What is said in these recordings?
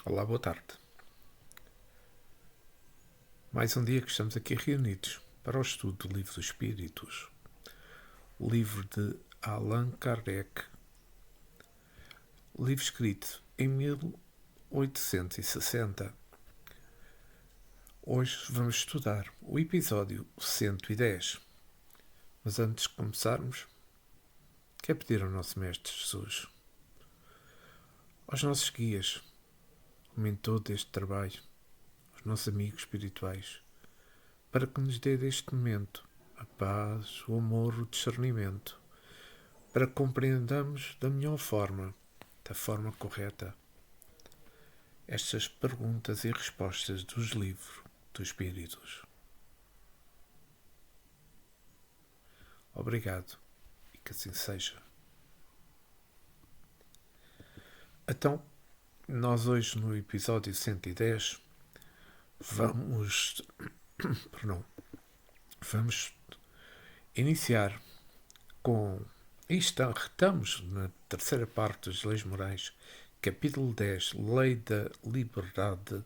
Olá, boa tarde. Mais um dia que estamos aqui reunidos para o estudo do Livro dos Espíritos, o livro de Allan Kardec, livro escrito em 1860. Hoje vamos estudar o episódio 110. Mas antes de começarmos, quero pedir ao nosso Mestre Jesus, aos nossos guias, o mentor deste trabalho, aos nossos amigos espirituais, para que nos dê deste momento a paz, o amor, o discernimento, para que compreendamos da melhor forma, da forma correta, estas perguntas e respostas dos livros dos Espíritos. Obrigado e que assim seja. Então, nós hoje no episódio 110 vamos iniciar com... Estamos na terceira parte das Leis Morais, capítulo 10, Lei da Liberdade,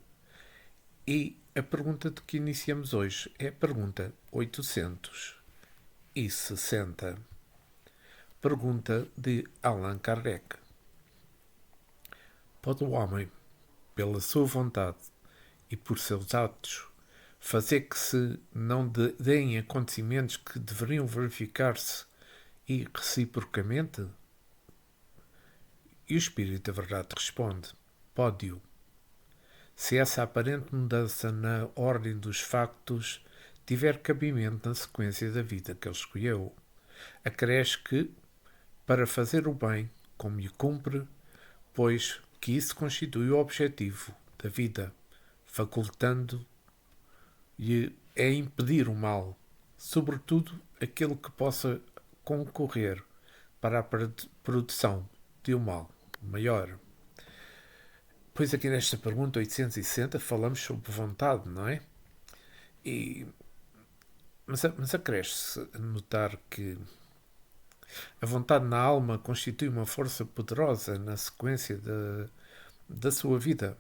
e a pergunta de que iniciamos hoje é a pergunta 860. Pergunta de Allan Kardec. Pode o homem, pela sua vontade e por seus atos, fazer que se não deem acontecimentos que deveriam verificar-se e reciprocamente? E o Espírito da Verdade responde: pode-o. Se essa aparente mudança na ordem dos factos tiver cabimento na sequência da vida que ele escolheu, acresce que, para fazer o bem como lhe cumpre, pois que isso constitui o objetivo da vida, facultando-lhe a impedir o mal, sobretudo aquele que possa concorrer para a produção de um mal maior. Pois aqui nesta pergunta 860 falamos sobre vontade, não é? Mas acresce a notar que a vontade na alma constitui uma força poderosa na sequência da sua vida.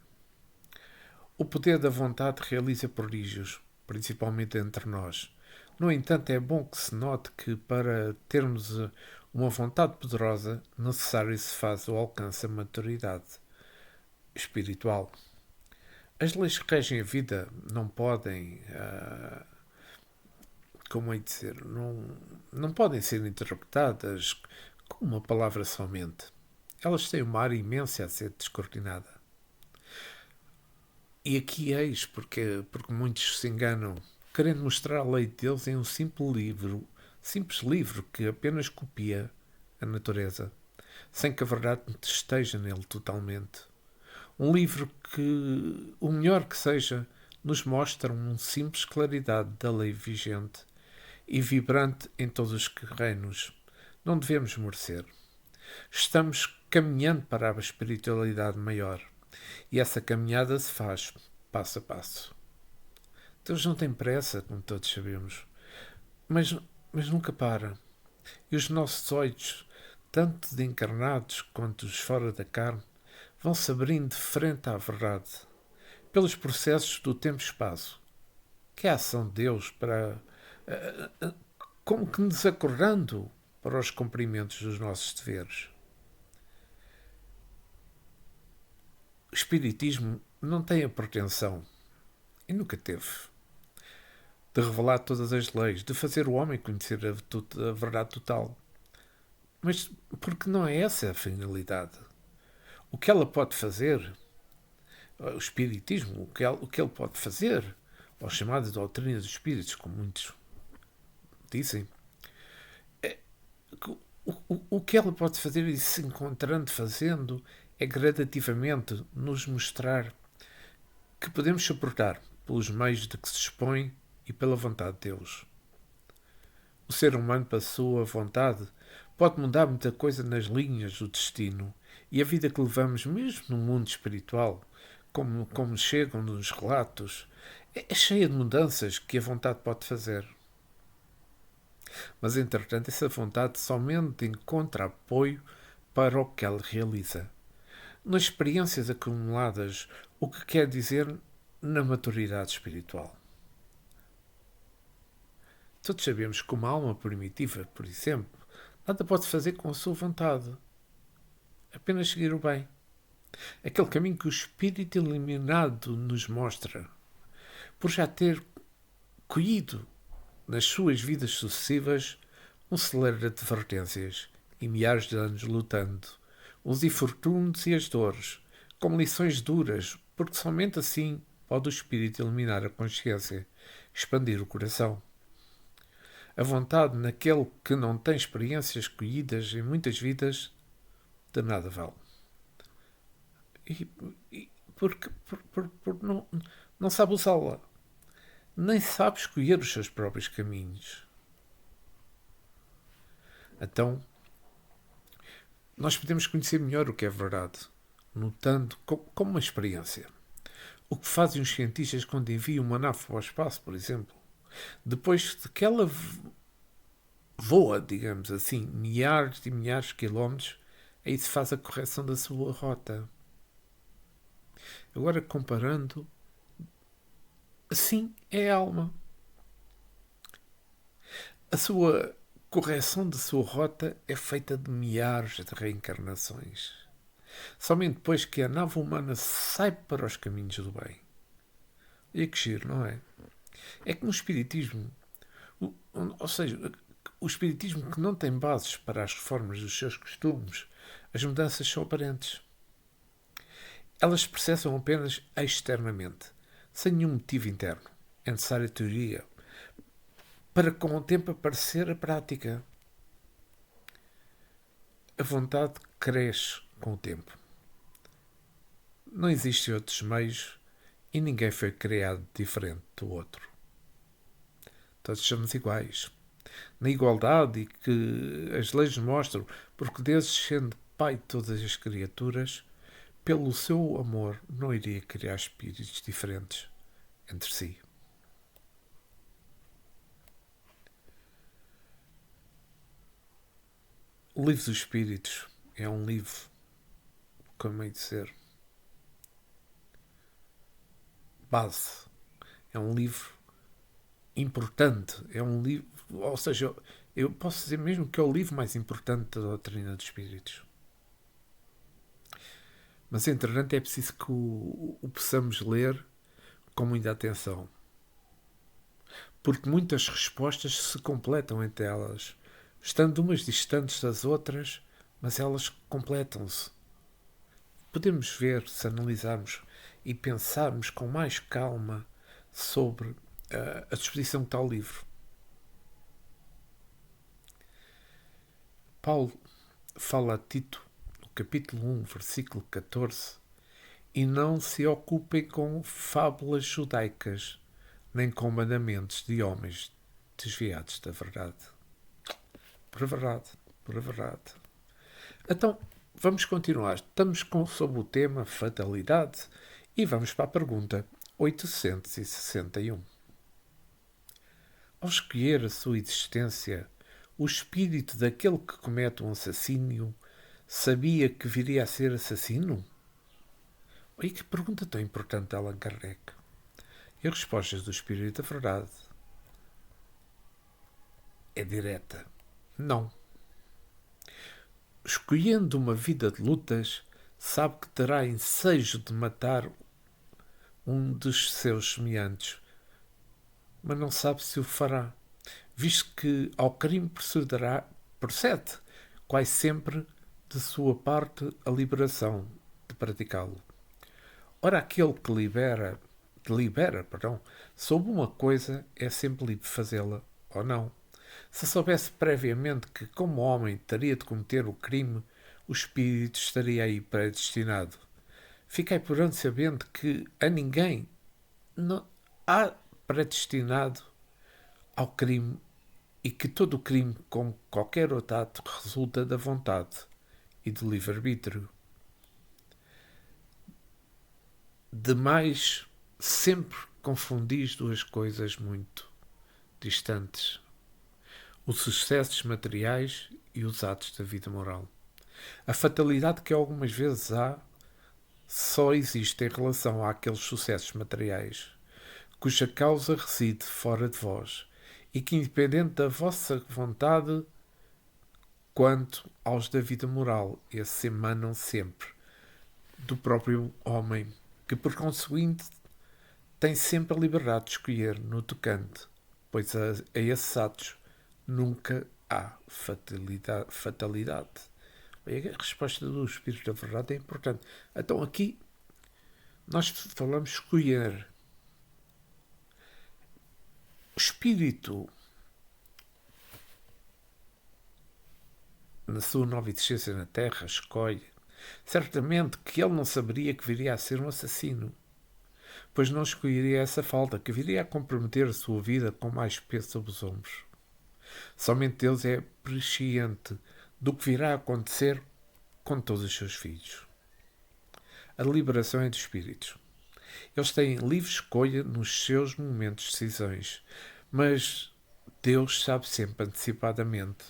O poder da vontade realiza prodígios, principalmente entre nós. No entanto, é bom que se note que para termos uma vontade poderosa, necessário se faz o alcance da maturidade espiritual. As leis que regem a vida não podem, não podem ser interpretadas com uma palavra somente. Elas têm uma área imensa a ser descortinada. E aqui eis porque muitos se enganam, querendo mostrar a lei de Deus em um simples livro que apenas copia a natureza, sem que a verdade esteja nele totalmente. Um livro que, o melhor que seja, nos mostra uma simples claridade da lei vigente e vibrante em todos os reinos. Não devemos merecer. Estamos caminhando para a espiritualidade maior. E essa caminhada se faz passo a passo. Deus não tem pressa, como todos sabemos, mas nunca para. E os nossos olhos, tanto de encarnados quanto os fora da carne, vão se abrindo de frente à verdade, pelos processos do tempo e espaço, que é a ação de Deus para, como que nos acordando para os cumprimentos dos nossos deveres. O Espiritismo não tem a pretensão, e nunca teve, de revelar todas as leis, de fazer o homem conhecer a verdade total. Mas porque não é essa a finalidade. O que ela pode fazer, o Espiritismo, o que ele pode fazer, ou chamada doutrina dos Espíritos, como muitos dizem, o que ela pode fazer e se encontrando fazendo é gradativamente nos mostrar que podemos suportar pelos meios de que se expõe e pela vontade de Deus. O ser humano, pela sua vontade, pode mudar muita coisa nas linhas do destino, e a vida que levamos, mesmo no mundo espiritual, como chegam nos relatos, é cheia de mudanças que a vontade pode fazer. Mas, entretanto, essa vontade somente encontra apoio para o que ela realiza. nas experiências acumuladas, o que quer dizer na maturidade espiritual. Todos sabemos que uma alma primitiva, por exemplo, nada pode fazer com a sua vontade, apenas seguir o bem. Aquele caminho que o espírito iluminado nos mostra, por já ter colhido nas suas vidas sucessivas um celeiro de advertências e milhares de anos lutando, os infortúnios e as dores, como lições duras, porque somente assim pode o espírito iluminar a consciência, expandir o coração. A vontade naquele que não tem experiências colhidas em muitas vidas, de nada vale. Porque não sabe usá-la. Nem sabe escolher os seus próprios caminhos. Então, nós podemos conhecer melhor o que é verdade, notando como uma experiência. O que fazem os cientistas quando enviam uma nave para o espaço, por exemplo. Depois de que ela voa, digamos assim, milhares e milhares de quilómetros, aí se faz a correção da sua rota. Agora, comparando, assim é a alma. A sua correção de sua rota é feita de milhares de reencarnações. Somente depois que a nave humana sai para os caminhos do bem. E que giro, não é? É que no Espiritismo, ou seja, o Espiritismo que não tem bases para as reformas dos seus costumes, as mudanças são aparentes. Elas se processam apenas externamente, sem nenhum motivo interno. É necessária a teoria para com o tempo aparecer a prática. A vontade cresce com o tempo. Não existem outros meios e ninguém foi criado diferente do outro. Todos somos iguais. Na igualdade e que as leis mostram, porque Deus, sendo Pai de todas as criaturas, pelo seu amor não iria criar espíritos diferentes entre si. O Livro dos Espíritos é um livro, como é de ser, base. É um livro importante. É um livro, ou seja, eu posso dizer mesmo que é o livro mais importante da doutrina dos Espíritos. Mas, entretanto, é preciso que o possamos ler com muita atenção. Porque muitas respostas se completam entre elas, estando umas distantes das outras, mas elas completam-se. Podemos ver, se analisarmos e pensarmos com mais calma sobre a disposição que está o livro. Paulo fala a Tito, no capítulo 1, versículo 14, e não se ocupem com fábulas judaicas, nem com mandamentos de homens desviados da verdade. Por verdade, por verdade. Então, vamos continuar. Estamos sobre o tema fatalidade e vamos para a pergunta 861. Ao escolher a sua existência, o espírito daquele que comete um assassínio sabia que viria a ser assassino? E que pergunta tão importante Allan Kardec. E as respostas do espírito da verdade é direta. Não. Escolhendo uma vida de lutas, sabe que terá ensejo de matar um dos seus semelhantes, mas não sabe se o fará, visto que ao crime procede, quase sempre, de sua parte a liberação de praticá-lo. Ora, aquele que delibera, sobre uma coisa é sempre livre de fazê-la, ou não. Se soubesse previamente que, como homem, teria de cometer o crime, o espírito estaria aí predestinado. Fiquei, porém, sabendo que a ninguém não há predestinado ao crime e que todo o crime, como qualquer outro ato, resulta da vontade e do livre-arbítrio. Demais, sempre confundis duas coisas muito distantes: os sucessos materiais e os atos da vida moral. A fatalidade que algumas vezes há só existe em relação àqueles sucessos materiais cuja causa reside fora de vós e que, independente da vossa vontade, quanto aos da vida moral, esses emanam sempre do próprio homem, que, por conseguinte, tem sempre a liberdade de escolher no tocante, pois a esses atos nunca há fatalidade. A resposta do Espírito da Verdade é importante. Então aqui nós falamos escolher. O Espírito, na sua nova existência na Terra, escolhe. Certamente que ele não saberia que viria a ser um assassino, pois não escolheria essa falta, que viria a comprometer a sua vida com mais peso sobre os ombros. Somente Deus é presciente do que virá a acontecer com todos os seus filhos. A liberação é dos espíritos. Eles têm livre escolha nos seus momentos de decisões, mas Deus sabe sempre antecipadamente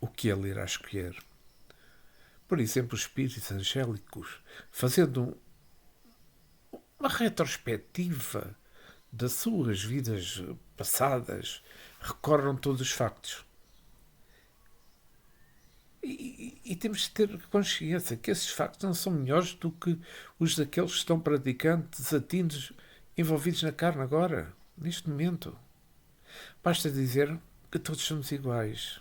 o que ele irá escolher. Por exemplo, os espíritos angélicos, fazendo uma retrospectiva das suas vidas passadas, recorram todos os factos. E temos de ter consciência que esses factos não são melhores do que os daqueles que estão praticando desatinos envolvidos na carne agora, neste momento. Basta dizer que todos somos iguais.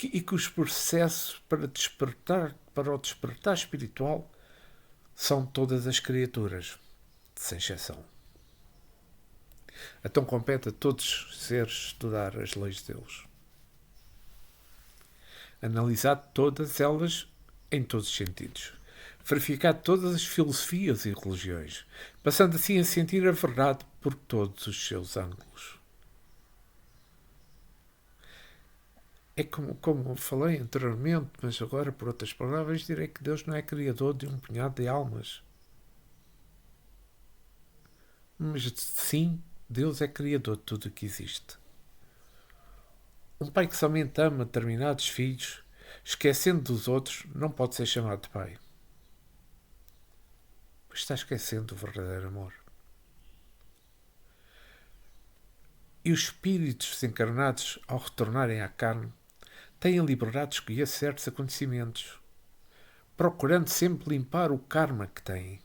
E que os processos para o despertar espiritual são todas as criaturas, sem exceção. Então compete a todos os seres estudar as leis de Deus. Analisar todas elas em todos os sentidos. Verificar todas as filosofias e religiões, passando assim a sentir a verdade por todos os seus ângulos. É como falei anteriormente, mas agora, por outras palavras, direi que Deus não é criador de um punhado de almas. Mas sim, Deus é criador de tudo o que existe. Um pai que somente ama determinados filhos, esquecendo dos outros, não pode ser chamado de pai. Pois está esquecendo o verdadeiro amor. E os espíritos desencarnados, ao retornarem à carne, têm a liberdade de escolher certos acontecimentos, procurando sempre limpar o karma que têm.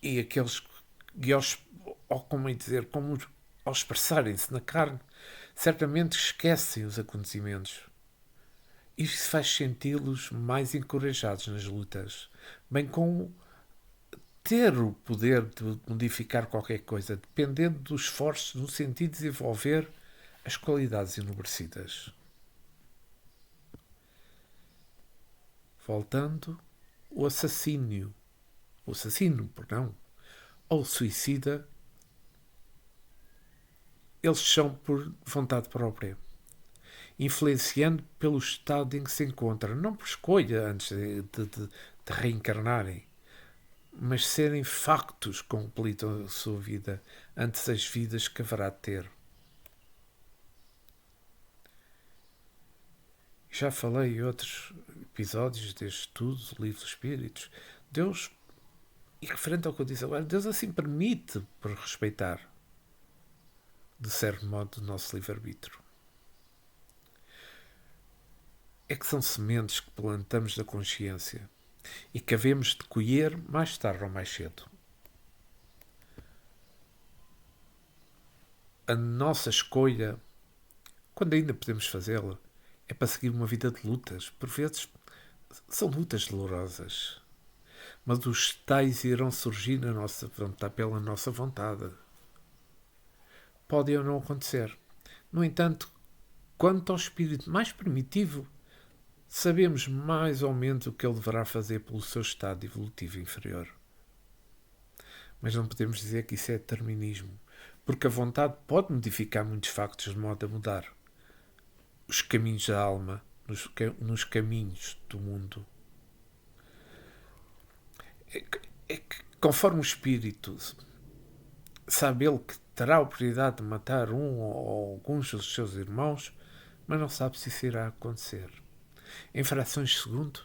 E aqueles que, como ao expressarem-se na carne, certamente esquecem os acontecimentos. Isso faz senti-los mais encorajados nas lutas, bem como ter o poder de modificar qualquer coisa, dependendo dos esforços no sentido de desenvolver as qualidades enobrecidas. Voltando, o assassino, ou o suicida, eles são por vontade própria, influenciando pelo estado em que se encontram, não por escolha antes de reencarnarem, mas serem factos que completam a sua vida antes das vidas que haverá de ter. Já falei em outros episódios deste estudo do Livro dos Espíritos. Deus, e referente ao que eu disse agora, Deus assim permite por respeitar, de certo modo, o nosso livre-arbítrio. É que são sementes que plantamos da consciência e que havemos de colher mais tarde ou mais cedo. A nossa escolha, quando ainda podemos fazê-la, é para seguir uma vida de lutas. Por vezes são lutas dolorosas, mas os tais irão surgir pela nossa vontade. Pode ou não acontecer. No entanto, quanto ao espírito mais primitivo, sabemos mais ou menos o que ele deverá fazer pelo seu estado evolutivo inferior. Mas não podemos dizer que isso é determinismo, porque a vontade pode modificar muitos factos de modo a mudar os caminhos da alma nos caminhos do mundo. É que, conforme o espírito, sabe ele que terá a oportunidade de matar um ou alguns dos seus irmãos, mas não sabe se isso irá acontecer. em frações de segundo,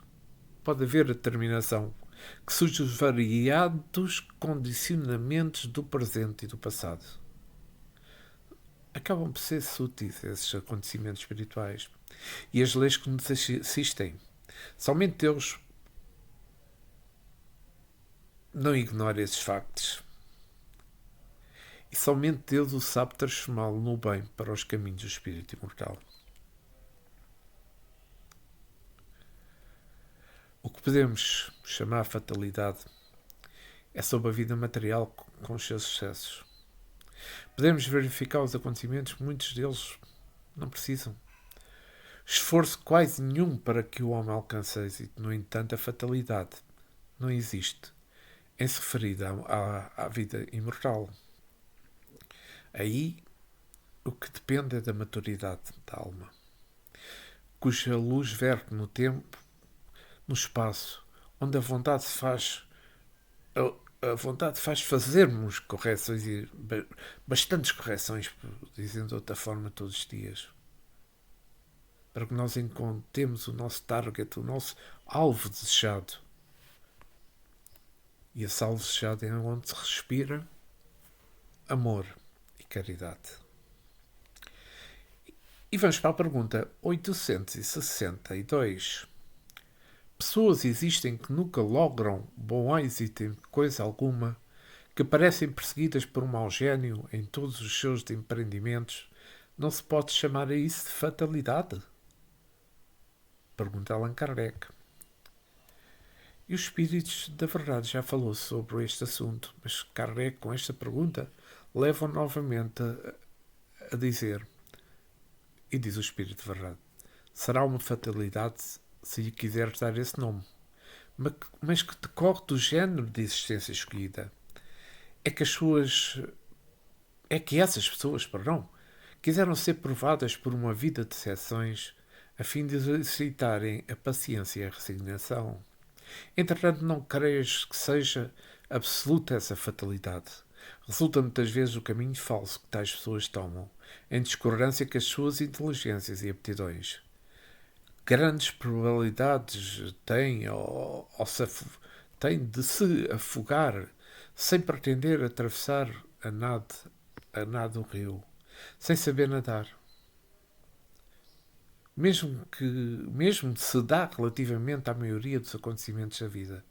pode haver a determinação que surge dos variados condicionamentos do presente e do passado. Acabam por ser sutis esses acontecimentos espirituais e as leis que nos assistem. Somente Deus não ignora esses factos. E somente Deus o sabe transformá-lo no bem para os caminhos do espírito imortal. O que podemos chamar fatalidade é sobre a vida material com os seus excessos. Podemos verificar os acontecimentos, muitos deles não precisam. Esforço quase nenhum para que o homem alcance êxito. No entanto, a fatalidade não existe em se referir à vida imortal. Aí, o que depende é da maturidade da alma, cuja luz verte no tempo, no espaço, onde a vontade faz fazermos correções e bastantes correções, dizendo de outra forma, todos os dias, para que nós encontremos o nosso target, o nosso alvo desejado. E esse alvo desejado é onde se respira amor e caridade. E vamos para a pergunta 862. Pessoas existem que nunca logram bom êxito em coisa alguma, que parecem perseguidas por um mau gênio em todos os seus empreendimentos. Não se pode chamar a isso de fatalidade? Pergunta Allan Kardec. E os Espíritos da Verdade já falou sobre este assunto, mas Kardec, com esta pergunta, leva novamente a dizer, e diz o Espírito da Verdade, será uma fatalidade se lhe quiseres dar esse nome, mas que decorre do género de existência escolhida. É que essas pessoas, quiseram ser provadas por uma vida de exceções a fim de exercitarem a paciência e a resignação. Entretanto, não creias que seja absoluta essa fatalidade. Resulta muitas vezes o caminho falso que tais pessoas tomam, em discordância com as suas inteligências e aptidões. Grandes probabilidades têm de se afogar sem pretender atravessar a nado o rio, sem saber nadar. Mesmo se dá relativamente à maioria dos acontecimentos da vida.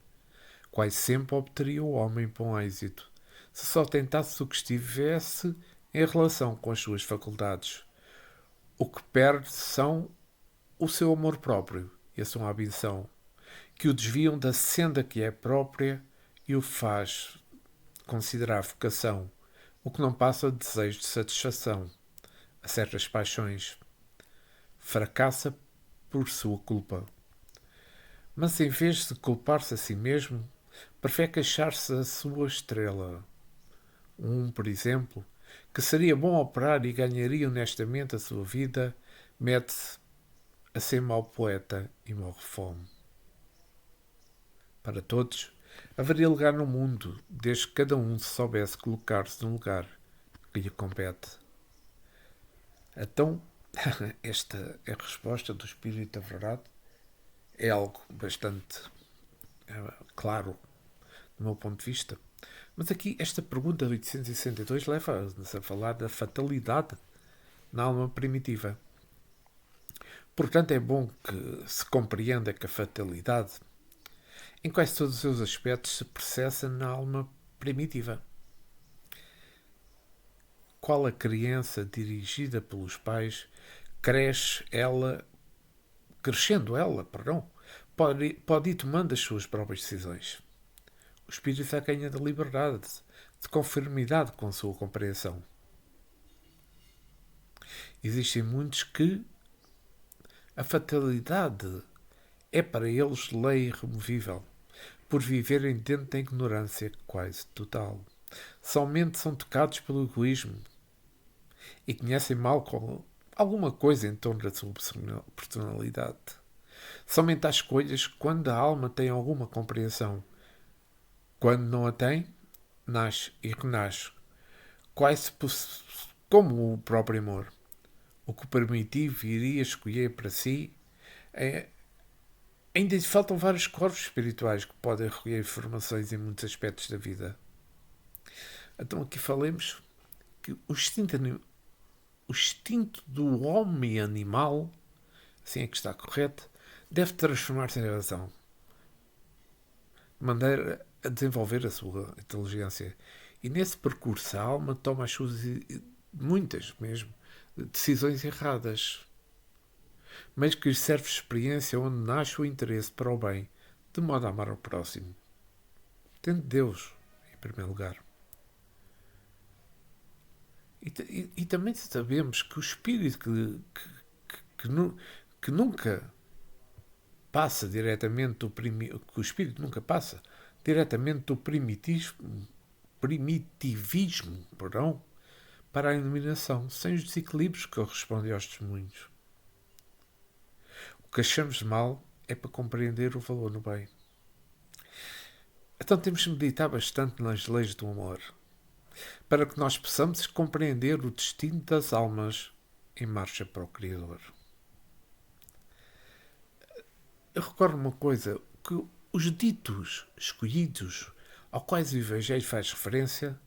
Quase sempre obteria o homem bom êxito, se só tentasse o que estivesse em relação com as suas faculdades. O que perde são o seu amor próprio e a sua ambição, que o desviam da senda que é própria e o faz considerar vocação, o que não passa de desejo de satisfação a certas paixões. Fracassa por sua culpa. Mas em vez de culpar-se a si mesmo, prefere queixar-se a sua estrela. Por exemplo, que seria bom operar e ganharia honestamente a sua vida, mete-se a ser mau poeta e morre de fome. Para todos, haveria lugar no mundo, desde que cada um soubesse colocar-se no lugar que lhe compete. Então, esta é a resposta do Espírito da Verdade. É algo bastante claro, do meu ponto de vista. Mas aqui, esta pergunta de 862 leva-nos a falar da fatalidade na alma primitiva. Portanto, é bom que se compreenda que a fatalidade, em quase todos os seus aspectos, se processa na alma primitiva. Qual a criança dirigida pelos pais, crescendo ela, pode ir tomando as suas próprias decisões. O espírito já ganha de liberdade, de conformidade com a sua compreensão. Existem muitos que a fatalidade é para eles lei irremovível, por viverem dentro da ignorância quase total. Somente são tocados pelo egoísmo e conhecem mal alguma coisa em torno da sua personalidade. Somente há escolhas quando a alma tem alguma compreensão. Quando não a tem, nasce e renasce, quase como o próprio amor. O que o primitivo iria escolher para si Ainda lhe faltam vários corpos espirituais que podem recolher informações em muitos aspectos da vida. Então aqui falemos que o instinto do homem animal, assim é que está correto, deve transformar-se em razão, de maneira a desenvolver a sua inteligência. E nesse percurso a alma toma as suas, muitas mesmo, decisões erradas, mas que lhe serve de experiência onde nasce o interesse para o bem, de modo a amar o próximo, tendo Deus em primeiro lugar. E também sabemos que o espírito que nunca passa diretamente do que o espírito nunca passa diretamente do primitivismo, para a iluminação, sem os desequilíbrios que correspondem aos testemunhos. O que achamos de mal é para compreender o valor no bem. Então temos de meditar bastante nas leis do amor, para que nós possamos compreender o destino das almas em marcha para o Criador. Eu recordo uma coisa, que os ditos escolhidos aos quais o Evangelho faz referência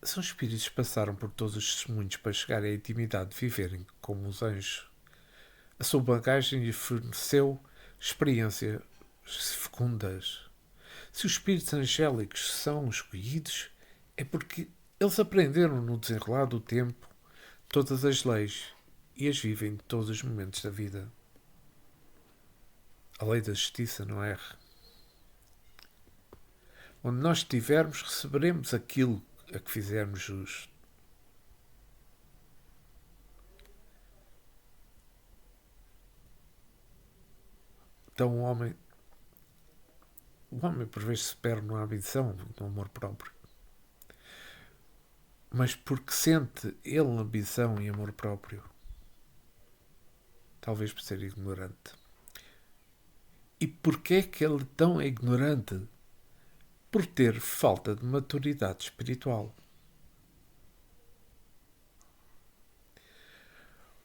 são espíritos que passaram por todos os testemunhos para chegar à intimidade de viverem como os anjos. A sua bagagem lhe forneceu experiências fecundas. Se os espíritos angélicos são escolhidos, é porque eles aprenderam no desenrolar do tempo todas as leis e as vivem em todos os momentos da vida. A lei da justiça não erra. Onde nós estivermos, receberemos aquilo a que fizermos jus. Então o homem por vezes se perde na ambição, no amor próprio. Mas porque sente ele ambição e amor próprio. Talvez por ser ignorante. E porquê é que ele tão é ignorante? Por ter falta de maturidade espiritual.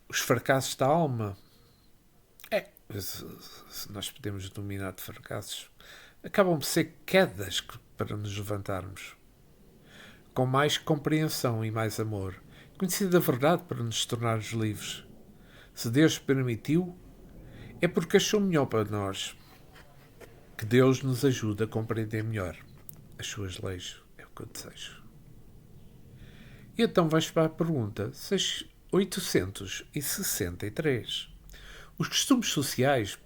Os fracassos da alma, se nós podemos dominar de fracassos, acabam por ser quedas para nos levantarmos. Com mais compreensão e mais amor, conhecida a verdade para nos tornarmos livres. Se Deus permitiu, é porque achou melhor para nós. Que Deus nos ajude a compreender melhor as suas leis, é o que eu desejo. E então vais para a pergunta 863. Os costumes sociais,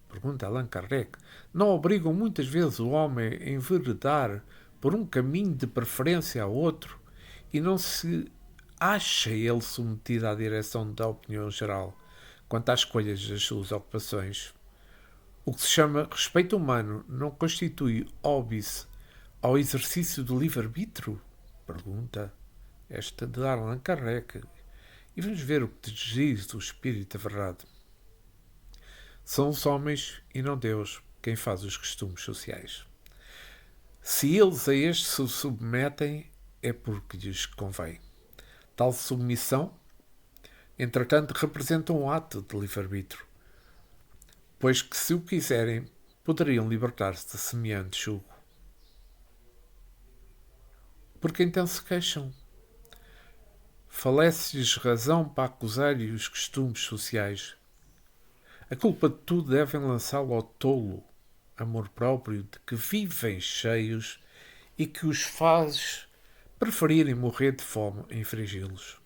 pergunta Allan Kardec, não obrigam muitas vezes o homem a enveredar por um caminho de preferência a outro e não se acha ele submetido à direção da opinião geral quanto às escolhas das suas ocupações. O que se chama respeito humano não constitui óbice ao exercício do livre-arbítrio? Pergunta esta de Allan Kardec. E vamos ver o que diz o Espírito da Verdade. São os homens e não Deus quem faz os costumes sociais. Se eles a estes se submetem, é porque lhes convém. Tal submissão, entretanto, representa um ato de livre-arbítrio, pois que, se o quiserem, poderiam libertar-se de semelhante jugo. Porque então se queixam? Falece-lhes razão para acusar-lhe os costumes sociais. A culpa de tudo devem lançá-lo ao tolo amor próprio de que vivem cheios e que os faz preferirem morrer de fome a infringi-los.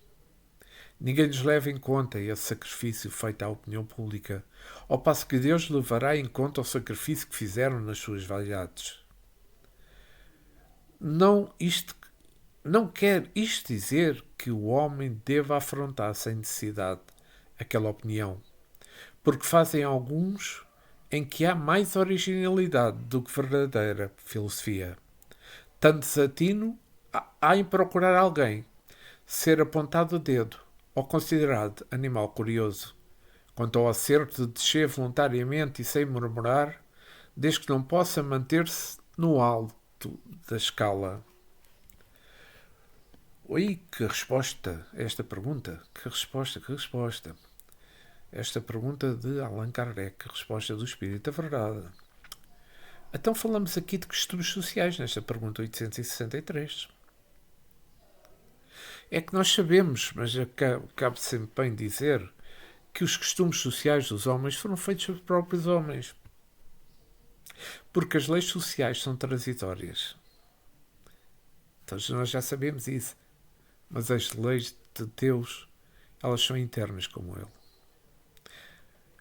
Ninguém lhes leva em conta esse sacrifício feito à opinião pública, ao passo que Deus levará em conta o sacrifício que fizeram nas suas vaidades. Não quer isto dizer que o homem deva afrontar sem necessidade aquela opinião, porque fazem alguns em que há mais originalidade do que verdadeira filosofia. Tanto desatino há em procurar alguém, ser apontado o dedo ou considerado animal curioso, quanto ao acerto de descer voluntariamente e sem murmurar, desde que não possa manter-se no alto da escala. Oi, que resposta a esta pergunta! Que resposta! Esta pergunta de Allan Kardec, resposta do Espírito da Verdade. Então falamos aqui de costumes sociais nesta pergunta 863. É que nós sabemos, mas cabe sempre bem dizer, que os costumes sociais dos homens foram feitos pelos próprios homens. Porque as leis sociais são transitórias. Então nós já sabemos isso. Mas as leis de Deus, elas são internas como Ele.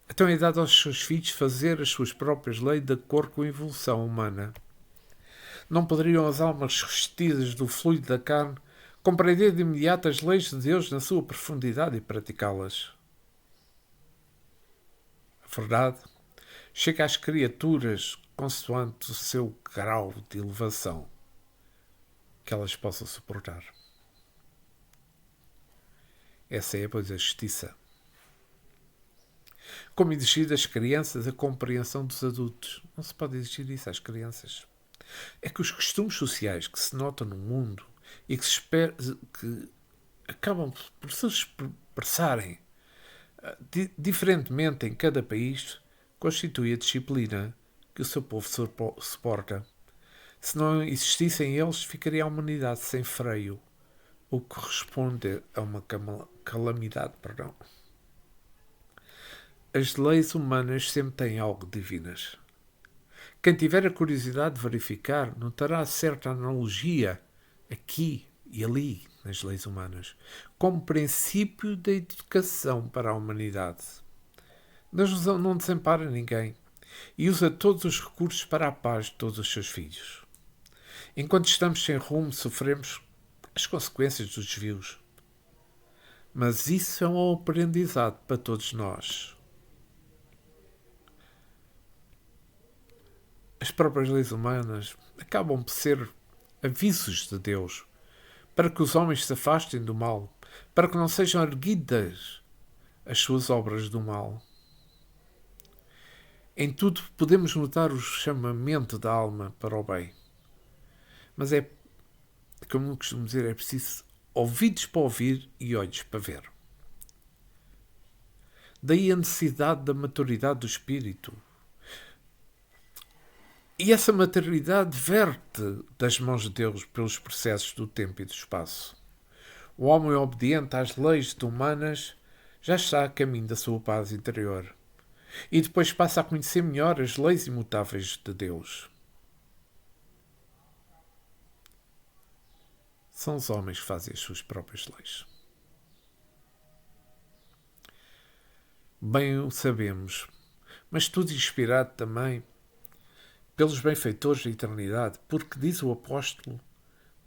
Então é dado aos seus filhos fazer as suas próprias leis de acordo com a evolução humana. Não poderiam as almas revestidas do fluido da carne compreender de imediato as leis de Deus na sua profundidade e praticá-las? A verdade chega às criaturas consoante o seu grau de elevação que elas possam suportar. Essa é, pois, a justiça. Como exigir das crianças a compreensão dos adultos. Não se pode exigir isso às crianças. É que os costumes sociais que se notam no mundo e que acabam por se expressarem diferentemente em cada país, constitui a disciplina que o seu povo suporta. Se não existissem eles, ficaria a humanidade sem freio, o que corresponde a uma calamidade. As leis humanas sempre têm algo divinas. Quem tiver a curiosidade de verificar, notará certa analogia aqui e ali nas leis humanas, como princípio da educação para a humanidade. Deus não desampara ninguém e usa todos os recursos para a paz de todos os seus filhos. Enquanto estamos sem rumo, sofremos as consequências dos desvios. Mas isso é um aprendizado para todos nós. As próprias leis humanas acabam por ser avisos de Deus para que os homens se afastem do mal, para que não sejam erguidas as suas obras do mal. Em tudo podemos notar o chamamento da alma para o bem. Mas é, como eu costumo dizer, é preciso ouvidos para ouvir e olhos para ver. Daí a necessidade da maturidade do espírito. E essa maturidade verte das mãos de Deus pelos processos do tempo e do espaço. O homem obediente às leis humanas já está a caminho da sua paz interior. E depois passa a conhecer melhor as leis imutáveis de Deus. São os homens que fazem as suas próprias leis. Bem o sabemos, mas tudo inspirado também pelos benfeitores da eternidade, porque, diz o apóstolo,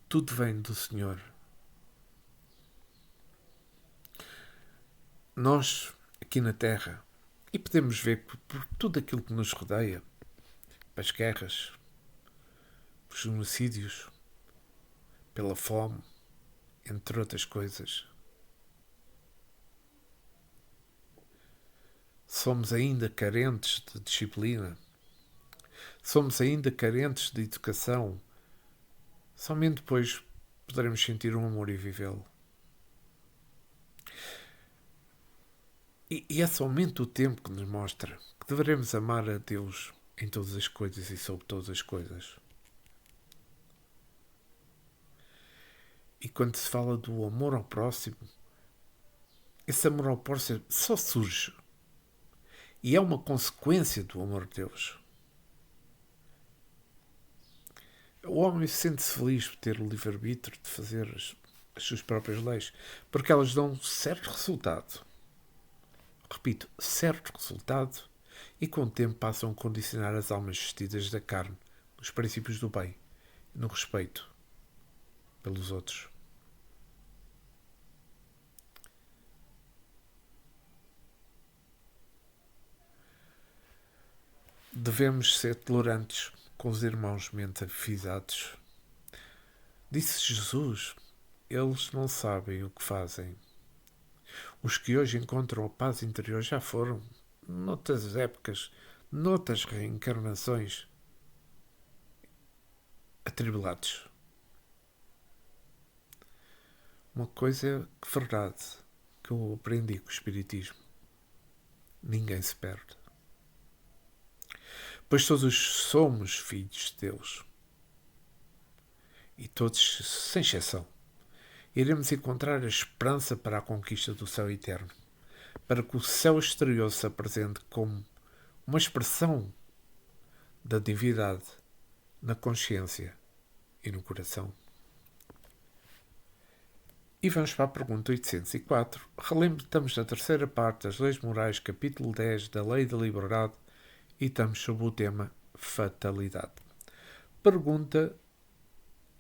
tudo vem do Senhor. Nós, aqui na Terra, e podemos ver por tudo aquilo que nos rodeia, pelas guerras, pelos genocídios, pela fome, entre outras coisas, somos ainda carentes de disciplina, somos ainda carentes de educação. Somente depois poderemos sentir um amor e vivê-lo. E é somente o tempo que nos mostra que devemos amar a Deus em todas as coisas e sobre todas as coisas. E quando se fala do amor ao próximo, esse amor ao próximo só surge. E é uma consequência do amor de Deus. O homem sente-se feliz por ter o livre-arbítrio de fazer as suas próprias leis, porque elas dão um certo resultado. Repito, certo resultado, e com o tempo passam a condicionar as almas vestidas da carne, nos princípios do bem e no respeito pelos outros. Devemos ser tolerantes com os irmãos mente afizados. Disse Jesus, eles não sabem o que fazem. Os que hoje encontram a paz interior já foram, noutras épocas, noutras reencarnações, atribulados. Uma coisa é verdade que eu aprendi com o Espiritismo. ninguém se perde. Pois todos somos filhos de Deus. E todos, sem exceção, iremos encontrar a esperança para a conquista do céu eterno, para que o céu exterior se apresente como uma expressão da divindade na consciência e no coração. E vamos para a pergunta 804. Relembre, estamos na terceira parte das Leis Morais, capítulo 10 da Lei da Liberdade, e estamos sobre o tema fatalidade. Pergunta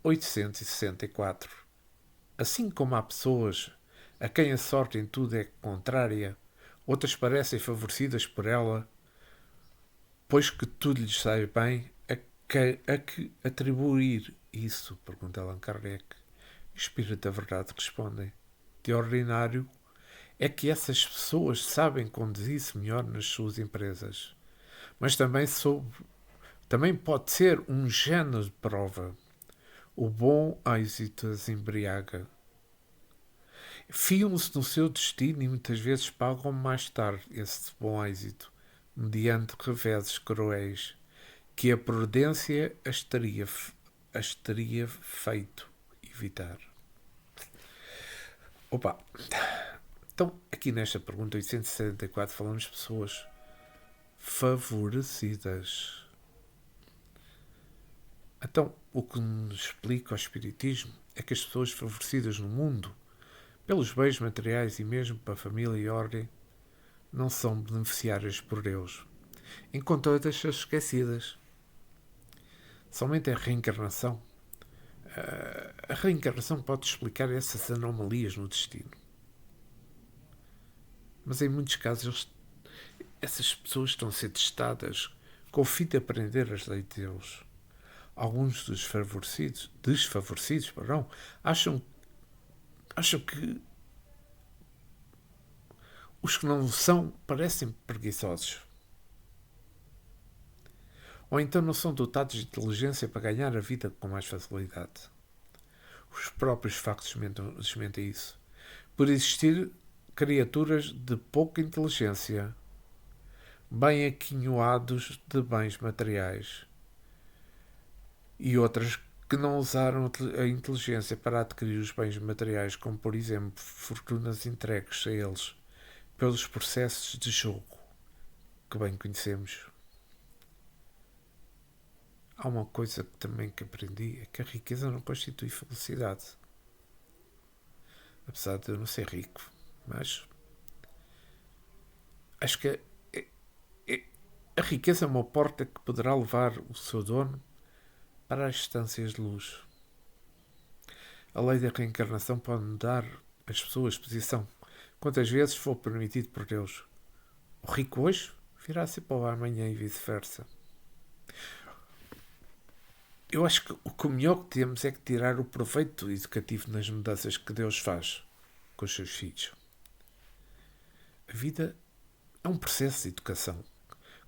864. Assim como há pessoas a quem a sorte em tudo é contrária, outras parecem favorecidas por ela, pois que tudo lhes sai bem, a que atribuir isso? Pergunta Allan Kardec. O Espírito da Verdade responde: de ordinário, é que essas pessoas sabem conduzir-se melhor nas suas empresas, mas também pode ser um género de prova. O bom êxito as embriaga. Fiam-se no seu destino e muitas vezes pagam mais tarde esse bom êxito, mediante reveses cruéis, que a prudência as teria feito evitar. Opa! Então, aqui nesta pergunta 874 falamos de pessoas favorecidas. Então, o que nos explica o Espiritismo é que as pessoas favorecidas no mundo, pelos bens materiais e mesmo para a família e ordem, não são beneficiárias por Deus, enquanto outras são esquecidas. Somente a reencarnação. A reencarnação pode explicar essas anomalias no destino. Mas em muitos casos, essas pessoas estão a ser testadas com o fim de aprender as leis de Deus. Alguns dos desfavorecidos, acham que os que não são parecem preguiçosos. Ou então não são dotados de inteligência para ganhar a vida com mais facilidade. Os próprios factos desmentem isso. Por existir criaturas de pouca inteligência, bem aquinhoados de bens materiais, e outras que não usaram a inteligência para adquirir os bens materiais, como, por exemplo, fortunas entregues a eles pelos processos de jogo que bem conhecemos. Há uma coisa também que aprendi, é que a riqueza não constitui felicidade. Apesar de eu não ser rico, mas acho que a riqueza é uma porta que poderá levar o seu dono para as estâncias de luz. A lei da reencarnação pode mudar as pessoas de posição quantas vezes for permitido por Deus. O rico hoje virá ser pobre amanhã e vice-versa. Eu acho que o melhor que temos é que tirar o proveito educativo nas mudanças que Deus faz com os seus filhos. A vida é um processo de educação,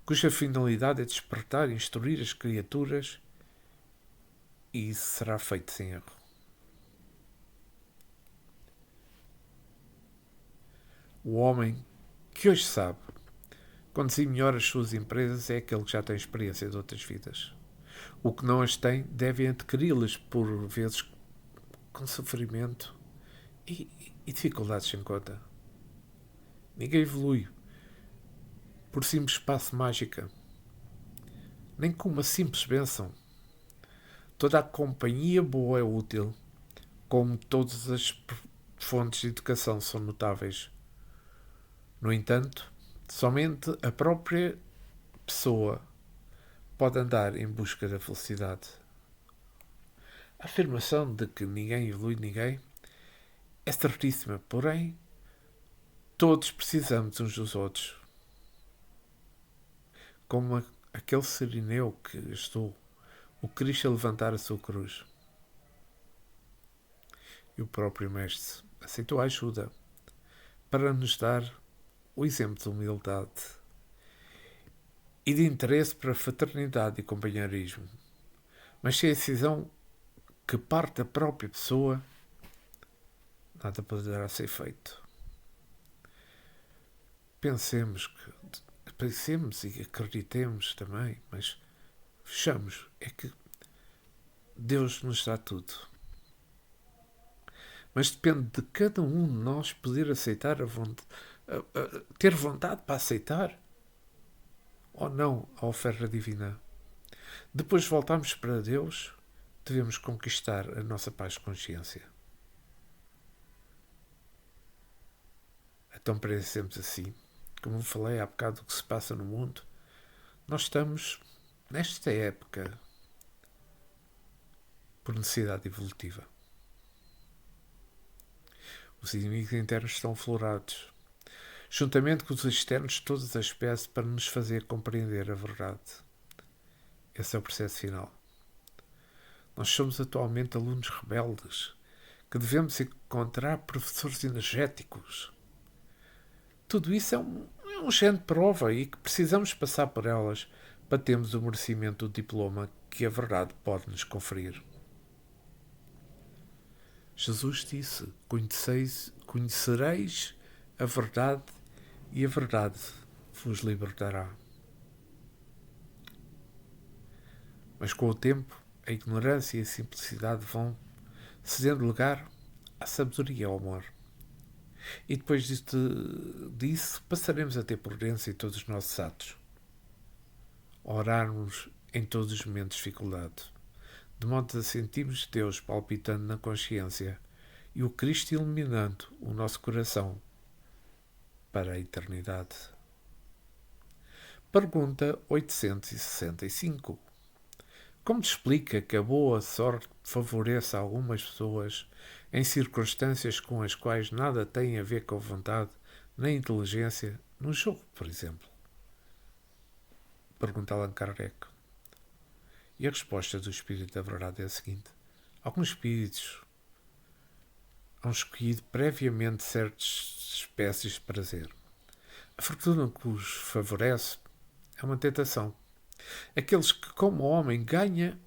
cuja finalidade é despertar e instruir as criaturas, e isso será feito sem erro. O homem que hoje sabe conduzir melhor as suas empresas é aquele que já tem experiência de outras vidas. O que não as tem deve adquiri-las, por vezes, com sofrimento e dificuldades sem conta. Ninguém evolui por simples passo mágica, nem com uma simples bênção. Toda a companhia boa é útil, como todas as fontes de educação são notáveis. No entanto, somente a própria pessoa pode andar em busca da felicidade. A afirmação de que ninguém evolui ninguém é certíssima, porém, todos precisamos uns dos outros. Como aquele sirineu que ajudou o Cristo a levantar a sua cruz. E o próprio Mestre aceitou a ajuda para nos dar o exemplo de humildade e de interesse para a fraternidade e companheirismo. Mas sem a decisão que parte da própria pessoa, nada poderá ser feito. pensemos e acreditemos também, mas fechamos, é que Deus nos dá tudo. Mas depende de cada um de nós poder aceitar ter vontade para aceitar ou não a oferta divina. Depois voltamos para Deus, devemos conquistar a nossa paz de consciência. Então pensemos assim, como falei há bocado do que se passa no mundo, nós estamos nesta época por necessidade evolutiva. Os inimigos internos estão aflorados, juntamente com os externos de todas as espécies, para nos fazer compreender a verdade. Esse é o processo final. Nós somos atualmente alunos rebeldes, que devemos encontrar professores energéticos. Tudo isso é um género de prova e que precisamos passar por elas para termos o merecimento do diploma que a verdade pode nos conferir. Jesus disse: conhecereis a verdade e a verdade vos libertará. Mas com o tempo, a ignorância e a simplicidade vão cedendo lugar à sabedoria e ao amor. E depois disso passaremos a ter prudência em todos os nossos atos. Orarmos em todos os momentos de dificuldade, de modo a sentirmos Deus palpitando na consciência e o Cristo iluminando o nosso coração para a eternidade. Pergunta 865. Como se explica que a boa sorte favoreça algumas pessoas em circunstâncias com as quais nada tem a ver com a vontade nem inteligência, no jogo, por exemplo? Pergunta Allan Kardec. E a resposta do Espírito da Verdade é a seguinte: alguns espíritos hão escolhido previamente certas espécies de prazer. A fortuna que os favorece é uma tentação. Aqueles que, como homem, ganha,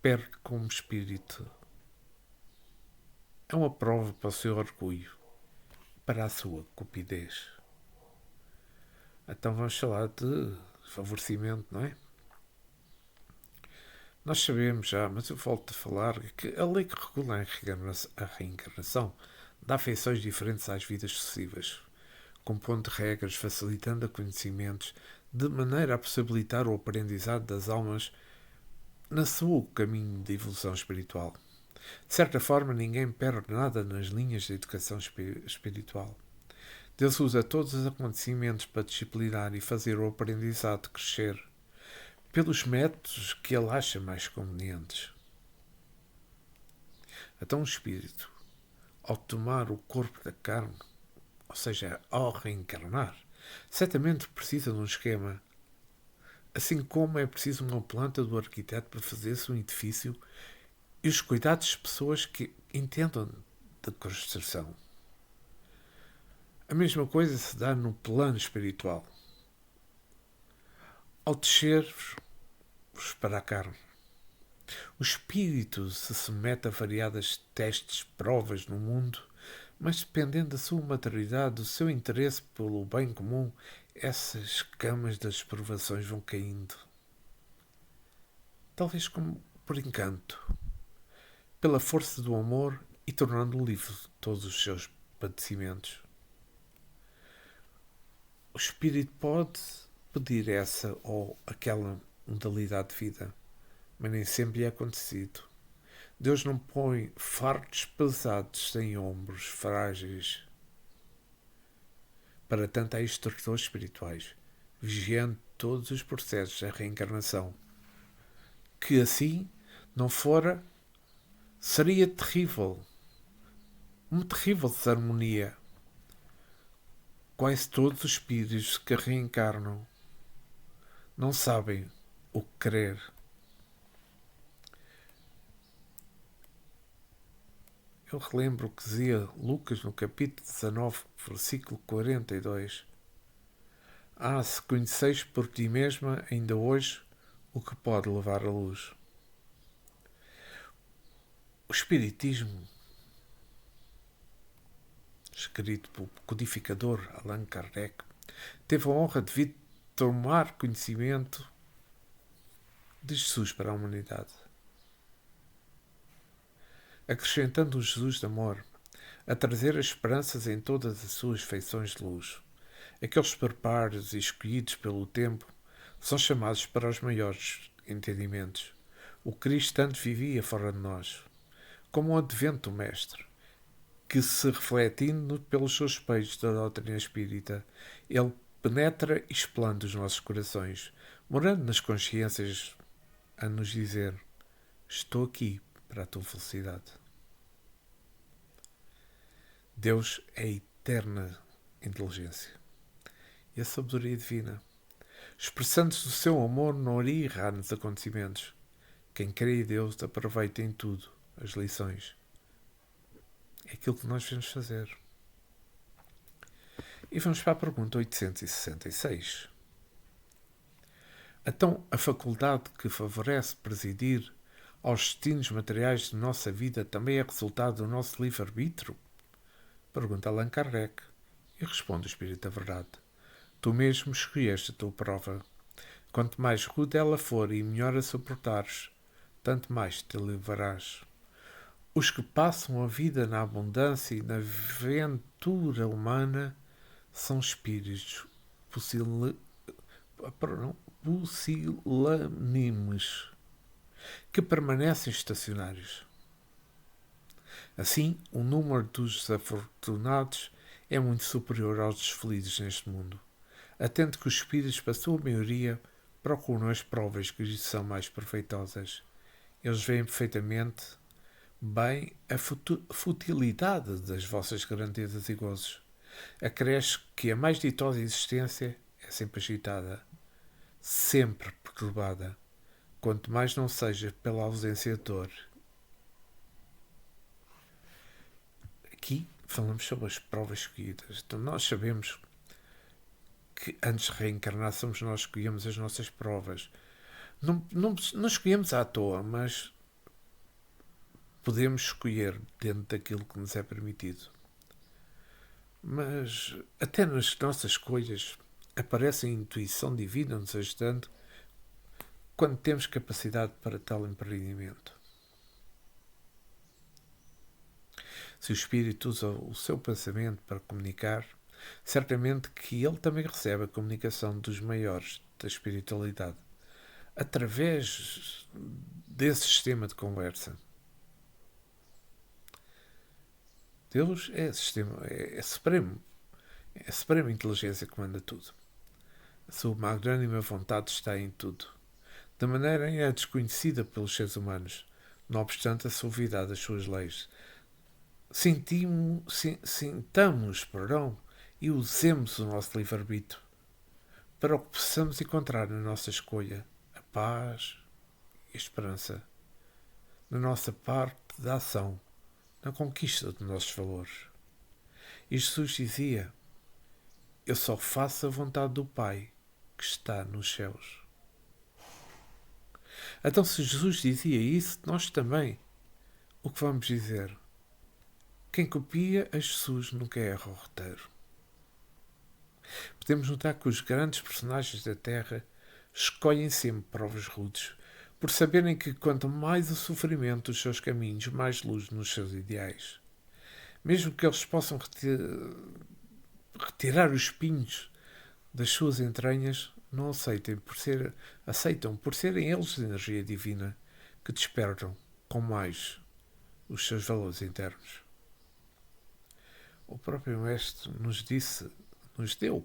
perde como espírito. É uma prova para o seu orgulho, para a sua cupidez. Então vamos falar de favorecimento, não é? Nós sabemos já, mas eu volto a falar, que a lei que regula a reencarnação dá afeições diferentes às vidas sucessivas, compondo regras, facilitando a conhecimentos, de maneira a possibilitar o aprendizado das almas no seu caminho de evolução espiritual. De certa forma, ninguém perde nada nas linhas de educação espiritual. Deus usa todos os acontecimentos para disciplinar e fazer o aprendizado crescer pelos métodos que ele acha mais convenientes. Então o espírito, ao tomar o corpo da carne, ou seja, ao reencarnar, certamente precisa de um esquema, assim como é preciso uma planta do arquiteto para fazer-se um edifício e os cuidados de pessoas que entendam de construção. A mesma coisa se dá no plano espiritual. Ao descer-vos para a carne, o espírito se submete a variadas testes, provas no mundo, mas dependendo da sua maturidade, do seu interesse pelo bem comum, essas camas das provações vão caindo. Talvez como por encanto, pela força do amor e tornando livre de todos os seus padecimentos. O espírito pode pedir essa ou aquela modalidade de vida, mas nem sempre é acontecido. Deus não põe fardos pesados em ombros frágeis. Para tanto, há instrutores espirituais, vigiando todos os processos da reencarnação. Que assim não fora, seria terrível. Uma terrível desarmonia. Quase todos os espíritos que reencarnam não sabem o que querer. Eu relembro o que dizia Lucas no capítulo 19, versículo 42. Se conheceis por ti mesma ainda hoje o que pode levar à luz. O Espiritismo, escrito pelo codificador Allan Kardec, teve a honra de tomar conhecimento de Jesus para a humanidade, acrescentando o Jesus de amor, a trazer as esperanças em todas as suas feições de luz. Aqueles preparos escolhidos pelo tempo são chamados para os maiores entendimentos. O Cristo tanto vivia fora de nós, como o advento do Mestre, que, se refletindo pelos seus espelhos da doutrina espírita, ele penetra e explana os nossos corações, morando nas consciências, a nos dizer: estou aqui para a tua felicidade. Deus é a eterna inteligência e a sabedoria divina, expressando-se o seu amor não iria errar nos acontecimentos. Quem crê em Deus aproveita em tudo as lições. É aquilo que nós devemos fazer. E vamos para a pergunta 866. Então, a faculdade que favorece presidir aos destinos materiais de nossa vida também é resultado do nosso livre-arbítrio? Pergunta Allan Kardec. E responde o Espírito da Verdade: tu mesmo escolheste a tua prova. Quanto mais rude ela for e melhor a suportares, tanto mais te livrarás. Os que passam a vida na abundância e na ventura humana são espíritos pusilânimes que permanecem estacionários. Assim, o número dos desafortunados é muito superior aos dos felizes neste mundo, atento que os espíritos, para a sua maioria, procuram as provas que lhes são mais proveitosas. Eles veem perfeitamente bem a futilidade das vossas grandezas e gozos. Acresce que a mais ditosa existência é sempre agitada, sempre perturbada, quanto mais não seja pela ausência de dor. Aqui falamos sobre as provas escolhidas. Então nós sabemos que antes de reencarnar somos nós que escolhemos as nossas provas. Não escolhemos à toa, mas podemos escolher dentro daquilo que nos é permitido. Mas até nas nossas escolhas aparece a intuição divina nos ajudando quando temos capacidade para tal empreendimento. Se o espírito usa o seu pensamento para comunicar, certamente que ele também recebe a comunicação dos maiores da espiritualidade através desse sistema de conversa. Deus é sistema, é supremo. É a suprema inteligência que manda tudo. A sua magnânima vontade está em tudo, de maneira é desconhecida pelos seres humanos, não obstante a suavidade das suas leis. Sintamos e usemos o nosso livre-arbítrio para o que possamos encontrar na nossa escolha a paz e a esperança, na nossa parte da ação, na conquista dos nossos valores. E Jesus dizia: eu só faço a vontade do Pai que está nos céus. Então, se Jesus dizia isso, nós também, o que vamos dizer? Quem copia a Jesus nunca erra o roteiro. Podemos notar que os grandes personagens da Terra escolhem sempre provas rudes, por saberem que quanto mais o sofrimento dos seus caminhos, mais luz nos seus ideais. Mesmo que eles possam retirar os espinhos das suas entranhas, não aceitam por serem eles de energia divina que despertam com mais os seus valores internos. O próprio Mestre nos deu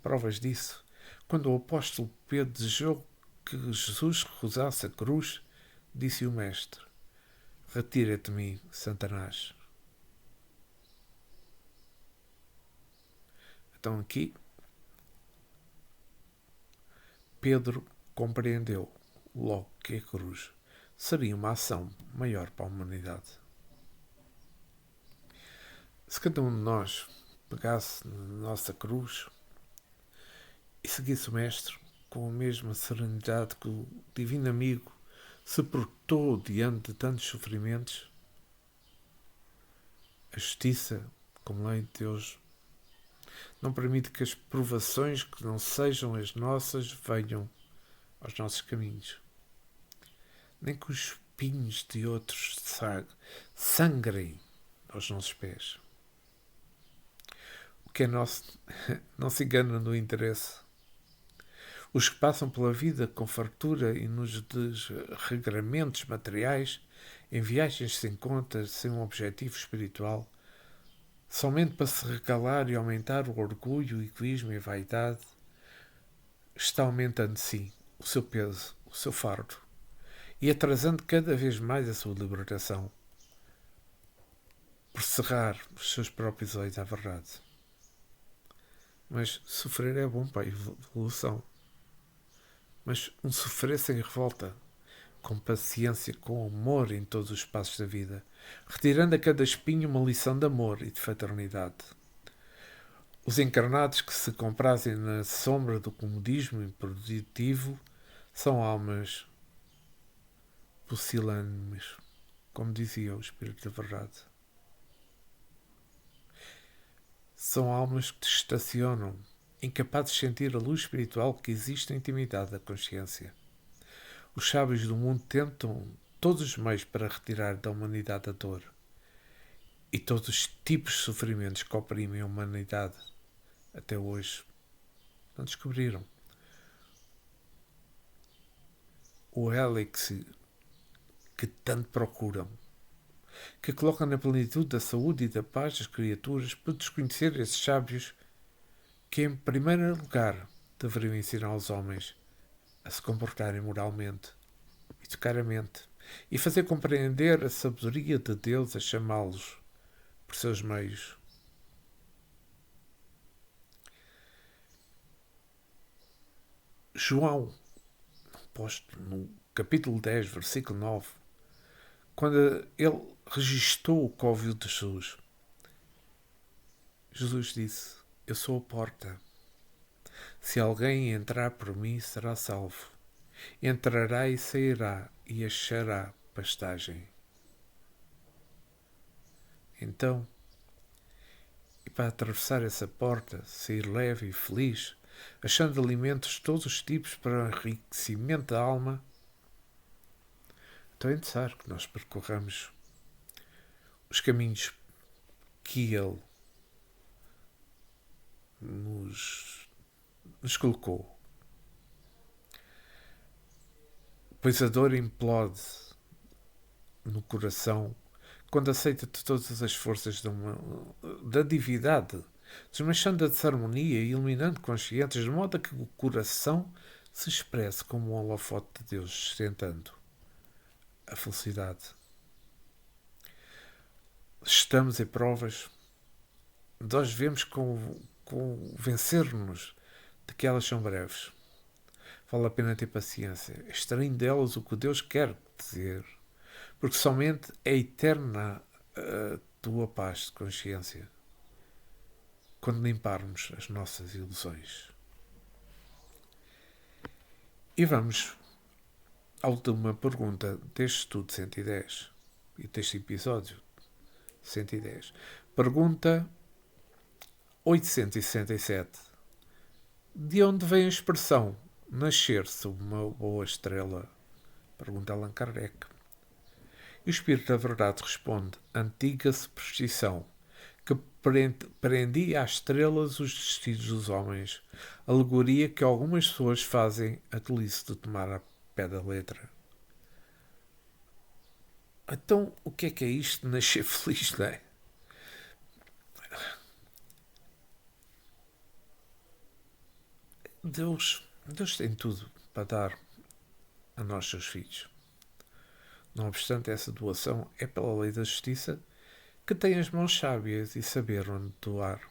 provas disso, quando o apóstolo Pedro desejou que Jesus recusasse a cruz, disse o Mestre: retira-te de mim, Satanás. Então aqui Pedro compreendeu logo que a cruz seria uma ação maior para a humanidade. Se cada um de nós pegasse na nossa cruz e seguisse o Mestre com a mesma serenidade que o Divino Amigo se portou diante de tantos sofrimentos, a justiça, como lei de Deus, Não permite que as provações que não sejam as nossas venham aos nossos caminhos. Nem que os espinhos de outros sangrem aos nossos pés. O que é nosso não se engana no interesse. Os que passam pela vida com fartura e nos desregramentos materiais, em viagens sem contas, sem um objetivo espiritual, somente para se recalar e aumentar o orgulho, o egoísmo e a vaidade, está aumentando, sim, o seu peso, o seu fardo, e atrasando cada vez mais a sua libertação, por cerrar os seus próprios olhos à verdade. Mas sofrer é bom para a evolução. Mas um sofrer sem revolta, com paciência, com amor em todos os passos da vida, retirando a cada espinho uma lição de amor e de fraternidade. Os encarnados que se comprazem na sombra do comodismo improdutivo são almas pusilânimes, como dizia o Espírito da Verdade. São almas que estacionam, incapazes de sentir a luz espiritual que existe na intimidade da consciência. Os sábios do mundo tentam todos os meios para retirar da humanidade a dor e todos os tipos de sofrimentos que oprimem a humanidade até hoje. Não descobriram o elixir que tanto procuram, que colocam na plenitude da saúde e da paz das criaturas por desconhecer esses sábios que, em primeiro lugar, deveriam ensinar aos homens a se comportarem moralmente, educadamente, e fazer compreender a sabedoria de Deus a chamá-los por seus meios. João, posto no capítulo 10, versículo 9, quando ele registou o que ouviu de Jesus, Jesus disse: eu sou a porta. Se alguém entrar por mim, será salvo. Entrará e sairá e achará pastagem. Então, e para atravessar essa porta, sair leve e feliz, achando alimentos de todos os tipos para o enriquecimento da alma, então é necessário que nós percorramos os caminhos que Ele nos colocou. Pois a dor implode no coração quando aceita todas as forças da divindade, desmanchando a desarmonia e iluminando consciências, de modo a que o coração se expresse como um holofote de Deus, sustentando a felicidade. Estamos em provas, nós devemos convencer-nos de que elas são breves. Vale a pena ter paciência, extraindo delas o que Deus quer dizer, porque somente é eterna a tua paz de consciência quando limparmos as nossas ilusões. E vamos à última pergunta deste estudo 110 e deste episódio 110. Pergunta 867. De onde vem a expressão nascer sob uma boa estrela? Pergunta Allan Kardec. E o Espírito da Verdade responde: antiga superstição que prendia às estrelas os destinos dos homens, alegoria que algumas pessoas fazem a tolice de tomar a pé da letra. Então, o que é isto de nascer feliz, não é? Deus tem tudo para dar a nós, seus filhos. Não obstante, essa doação é pela lei da justiça, que tem as mãos sábias e saber onde doar.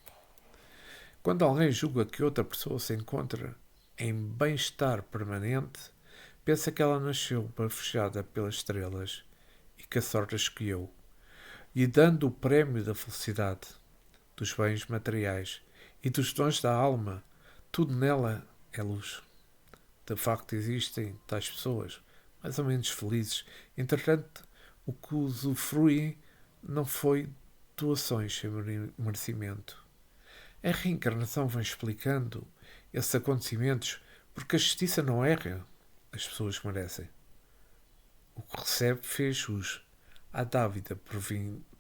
Quando alguém julga que outra pessoa se encontra em bem-estar permanente, pensa que ela nasceu bafejada pelas estrelas e que a sorte a escolheu, e dando o prémio da felicidade, dos bens materiais e dos dons da alma, tudo nela é luz. De facto, existem tais pessoas, mais ou menos felizes. Entretanto, o que usufruem não foi doações sem merecimento. A reencarnação vem explicando esses acontecimentos porque a justiça não erra as pessoas que merecem. O que recebe fez jus à dávida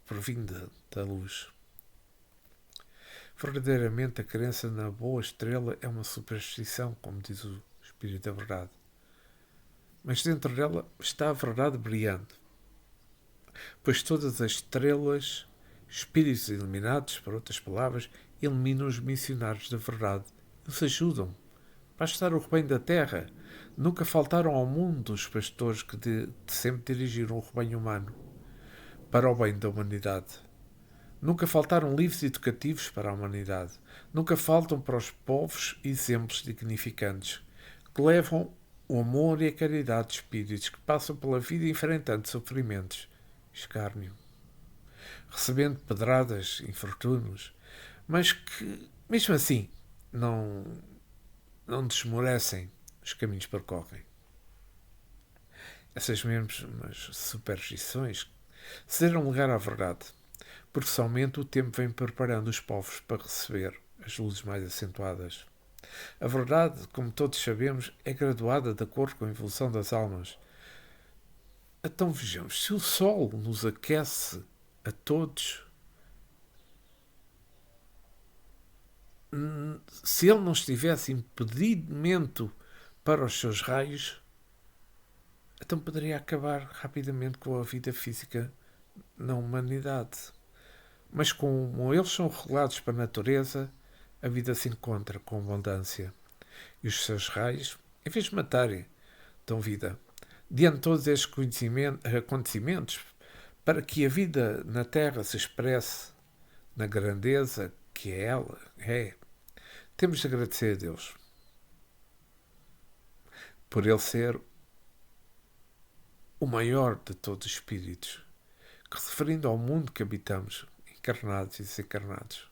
provinda da luz. Verdadeiramente, a crença na boa estrela é uma superstição, como diz o Espírito da Verdade. Mas dentro dela está a verdade brilhante, pois todas as estrelas, espíritos iluminados, por outras palavras, iluminam os missionários da verdade. Eles ajudam. Bastar o rebanho da terra. Nunca faltaram ao mundo os pastores que sempre dirigiram o rebanho humano para o bem da humanidade. Nunca faltaram livros educativos para a humanidade. Nunca faltam para os povos exemplos dignificantes que levam o amor e a caridade de espíritos que passam pela vida enfrentando sofrimentos, escárnio, recebendo pedradas, infortúnios, mas que, mesmo assim, não desmorecem os caminhos que percorrem. Essas mesmas superstições cederam lugar à verdade, porque somente o tempo vem preparando os povos para receber as luzes mais acentuadas. A verdade, como todos sabemos, é graduada de acordo com a evolução das almas. Então vejamos, se o Sol nos aquece a todos, se ele não estivesse impedimento para os seus raios, então poderia acabar rapidamente com a vida física na humanidade. Mas como eles são regulados para a natureza, a vida se encontra com abundância. E os seus raios, em vez de matarem, dão vida. Diante de todos estes acontecimentos, para que a vida na Terra se expresse na grandeza que ela é, temos de agradecer a Deus por Ele ser o maior de todos os espíritos, que referindo ao mundo que habitamos, encarnados e desencarnados.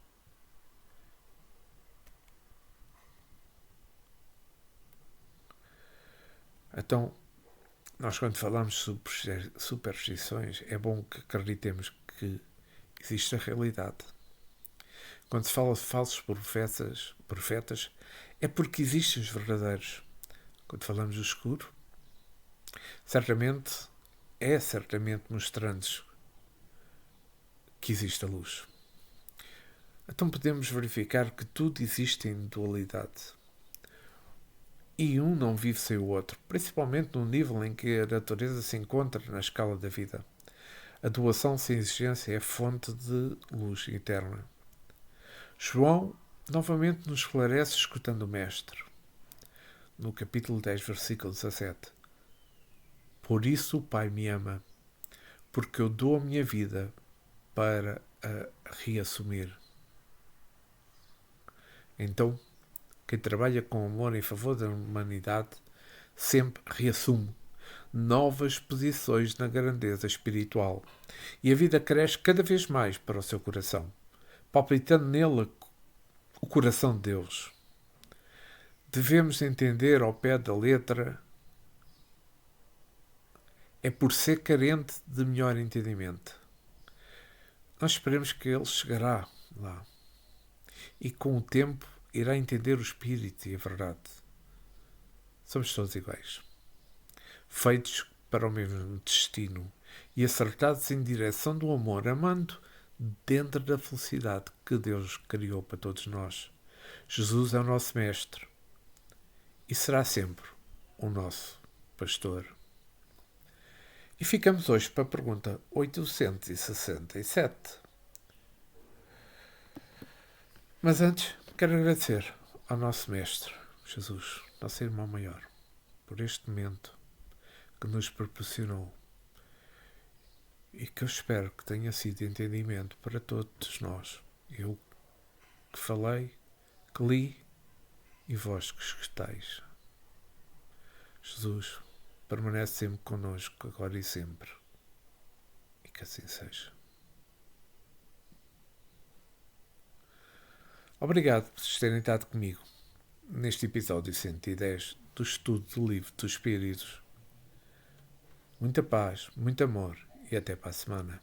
Então, nós quando falamos sobre superstições, é bom que acreditemos que existe a realidade. Quando se fala de falsos profetas, é porque existem os verdadeiros. Quando falamos do escuro, certamente mostrando-nos que existe a luz. Então podemos verificar que tudo existe em dualidade. E um não vive sem o outro, principalmente no nível em que a natureza se encontra na escala da vida. A doação sem exigência é fonte de luz eterna. João novamente nos esclarece escutando o Mestre, no capítulo 10, versículo 17. Por isso o Pai me ama, porque eu dou a minha vida para a reassumir. Então, quem trabalha com amor em favor da humanidade sempre reassume novas posições na grandeza espiritual e a vida cresce cada vez mais para o seu coração, palpitando nele o coração de Deus. Devemos entender ao pé da letra, é por ser carente de melhor entendimento. Nós esperemos que ele chegará lá e com o tempo irá entender o Espírito e a verdade. Somos todos iguais, feitos para o mesmo destino e acertados em direção do amor, amando dentro da felicidade que Deus criou para todos nós. Jesus é o nosso Mestre e será sempre o nosso Pastor. E ficamos hoje para a pergunta 867. Mas antes, quero agradecer ao nosso Mestre, Jesus, nosso irmão maior, por este momento que nos proporcionou e que eu espero que tenha sido de entendimento para todos nós. Eu que falei, que li e vós que escutais. Jesus permanece sempre connosco, agora e sempre. E que assim seja. Obrigado por terem estado comigo neste episódio 110 do estudo do Livro dos Espíritos. Muita paz, muito amor e até para a semana.